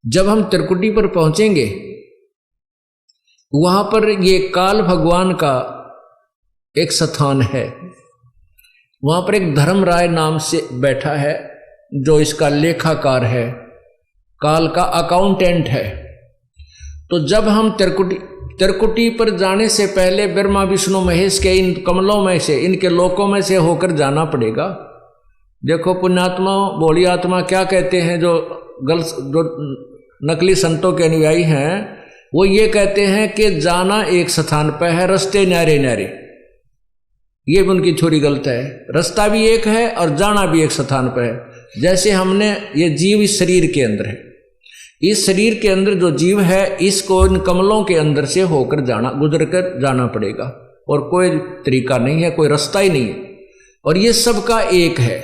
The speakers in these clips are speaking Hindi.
जब हम त्रिकुटी पर पहुंचेंगे वहां पर ये काल भगवान का एक स्थान है। वहां पर एक धर्मराय नाम से बैठा है जो इसका लेखाकार है, काल का अकाउंटेंट है। तो जब हम त्रिकुटी पर जाने से पहले ब्रह्मा विष्णु महेश के इन कमलों में से, इनके लोकों में से होकर जाना पड़ेगा। देखो पुण्यात्मा भोली आत्मा क्या कहते हैं, जो नकली संतों के अनुयायी हैं वो ये कहते हैं कि जाना एक स्थान पर है, रास्ते न्यारे न्यारे। ये भी उनकी छोरी गलत है। रास्ता भी एक है और जाना भी एक स्थान पर है। जैसे हमने ये जीव इस शरीर के अंदर है, इस शरीर के अंदर जो जीव है इसको इन कमलों के अंदर से होकर जाना, गुजर कर जाना पड़ेगा और कोई तरीका नहीं है, कोई रास्ता ही नहीं है। और ये सबका एक है,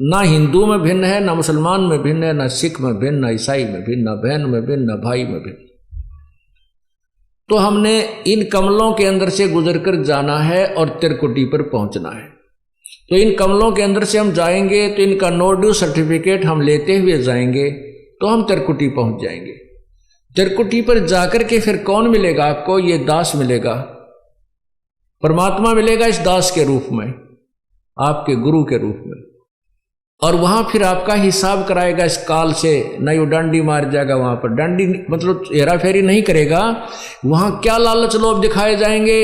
ना हिंदू में भिन्न है, ना मुसलमान में भिन्न है, ना सिख में भिन्न, ना ईसाई में भिन्न, ना बहन में भिन्न, ना भाई में भिन्न। तो हमने इन कमलों के अंदर से गुजर कर जाना है और त्रिकुटी पर पहुंचना है। तो इन कमलों के अंदर से हम जाएंगे तो इनका नो ड्यू सर्टिफिकेट हम लेते हुए जाएंगे तो हम त्रिकुटी पहुंच जाएंगे। त्रिकुटी पर जाकर के फिर कौन मिलेगा आपको? ये दास मिलेगा, परमात्मा मिलेगा इस दास के रूप में, आपके गुरु के रूप में। और वहां फिर आपका हिसाब कराएगा इस काल से। नहीं वो डांडी मार जाएगा, वहां पर डांडी मतलब हेरा फेरी नहीं करेगा। वहां क्या लालच लोभ दिखाए जाएंगे?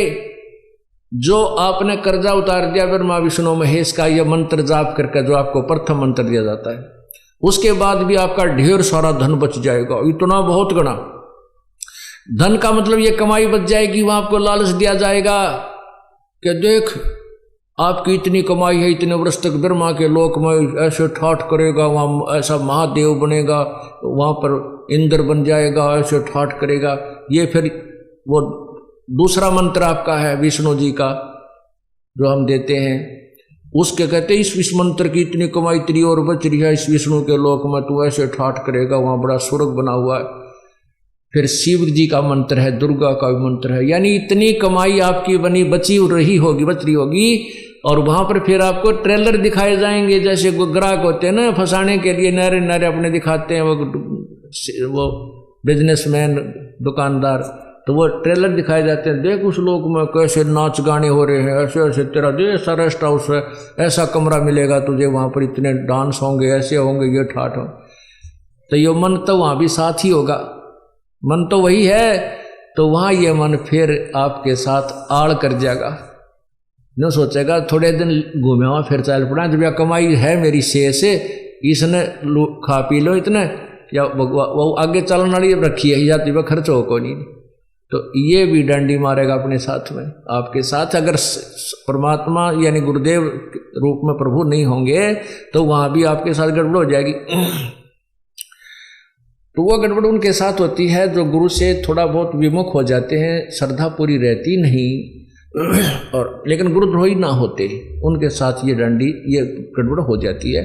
जो आपने कर्जा उतार दिया ब्रह्मा विष्णु महेश का, यह मंत्र जाप करके जो आपको प्रथम मंत्र दिया जाता है, उसके बाद भी आपका ढेर सारा धन बच जाएगा, इतना बहुत गणा धन का मतलब ये कमाई बच जाएगी। वहां आपको लालच दिया जाएगा कि देख आपकी इतनी कमाई है, इतने वर्ष तक ब्रह्मा के लोक में ऐसे ठाठ करेगा, वहाँ ऐसा महादेव बनेगा, वहाँ पर इंद्र बन जाएगा, ऐसे ठाठ करेगा। ये फिर वो दूसरा मंत्र आपका है विष्णु जी का जो हम देते हैं, उसके कहते हैं इस मंत्र की इतनी कमाई तेरी और बच रही है, इस विष्णु के लोक में तू ऐसे ठाठ करेगा, वहाँ बड़ा स्वर्ग बना हुआ है। फिर शिव जी का मंत्र है, दुर्गा का भी मंत्र है, यानी इतनी कमाई आपकी बच रही होगी। और वहां पर फिर आपको ट्रेलर दिखाए जाएंगे, जैसे ग्राहक होते हैं ना फंसाने के लिए, नारे नारे अपने दिखाते हैं वो बिजनेसमैन दुकानदार, तो वो ट्रेलर दिखाए जाते हैं। देख उस लोक में कैसे नाच गाने हो रहे हैं, ऐसे ऐसे तेरा दे ऐसा रेस्ट हाउस है, ऐसा कमरा मिलेगा तुझे, वहां पर इतने डांस होंगे, ऐसे होंगे, ये ठाठ हो। तो ये मन तो वहां भी साथ ही होगा, मन तो वही है। तो वहां ये मन फिर आपके साथ आड़ कर जाएगा, न सोचेगा थोड़े दिन घूमे वहां फिर चल पड़ा, जब यह कमाई है मेरी शेष है, इसने खा पी लो इतने, या वो आगे चलने वाली रखी है जाती वह खर्च हो को नहीं। तो ये भी डंडी मारेगा अपने साथ में, आपके साथ। अगर परमात्मा यानी गुरुदेव रूप में प्रभु नहीं होंगे तो वहां भी आपके साथ गड़बड़ हो जाएगी। तो वह गड़बड़ उनके साथ होती है जो गुरु से थोड़ा बहुत विमुख हो जाते हैं, श्रद्धा पूरी रहती नहीं, और लेकिन गुरुद्रोही ना होते, उनके साथ ये डंडी ये गड़बड़ हो जाती है।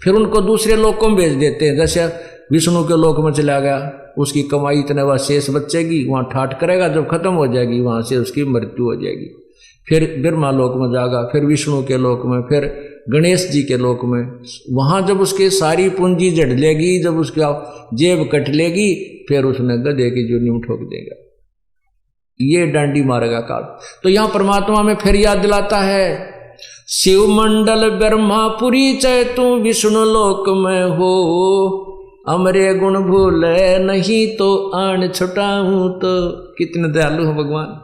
फिर उनको दूसरे लोकों में भेज देते हैं, जैसे विष्णु के लोक में चला गया, उसकी कमाई इतने वह शेष बचेगी, वहाँ ठाठ करेगा, जब खत्म हो जाएगी वहाँ से उसकी मृत्यु हो जाएगी। फिर ब्रह्मा लोक में जाएगा, फिर विष्णु के लोक में, फिर गणेश जी के लोक में। वहाँ जब उसकी सारी पूंजी जड़ लेगी, जब उसका जेब कट लेगी, फिर उसने गधे की जूनी में ठोक देगा। ये डांडी मारेगा काल। तो यहाँ परमात्मा में फिर याद दिलाता है, शिव मंडल ब्रह्मापुरी चै तू विष्णु लोक में हो, अमरे गुण भूले नहीं तो आन छुटाऊं तो। कितने दयालु है भगवान।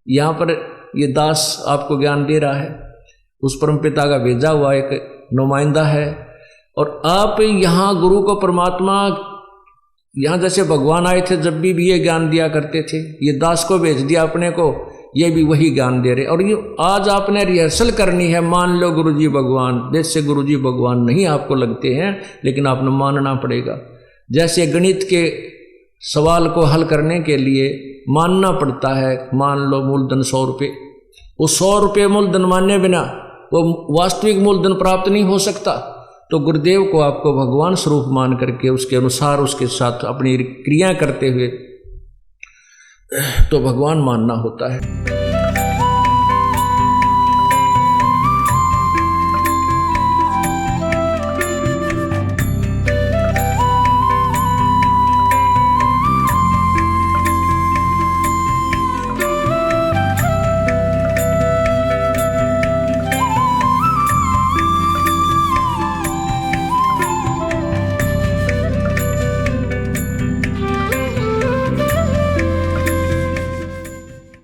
यहाँ पर ये दास आपको ज्ञान दे रहा है, उस परम पिता का भेजा हुआ एक नुमाइंदा है। और आप यहाँ गुरु को परमात्मा, यहाँ जैसे भगवान आए थे जब भी ये ज्ञान दिया करते थे, ये दास को भेज दिया अपने को, ये भी वही ज्ञान दे रहे। और ये आज आपने रिहर्सल करनी है। मान लो गुरुजी भगवान, जैसे गुरुजी भगवान नहीं आपको लगते हैं, लेकिन आपने मानना पड़ेगा। जैसे गणित के सवाल को हल करने के लिए मानना पड़ता है, मान लो मूलधन 100 रुपये, वो 100 रुपये मूलधन मानने बिना वो वास्तविक मूलधन प्राप्त नहीं हो सकता। तो गुरुदेव को आपको भगवान स्वरूप मान करके उसके अनुसार उसके साथ अपनी क्रिया करते हुए तो भगवान मानना होता है।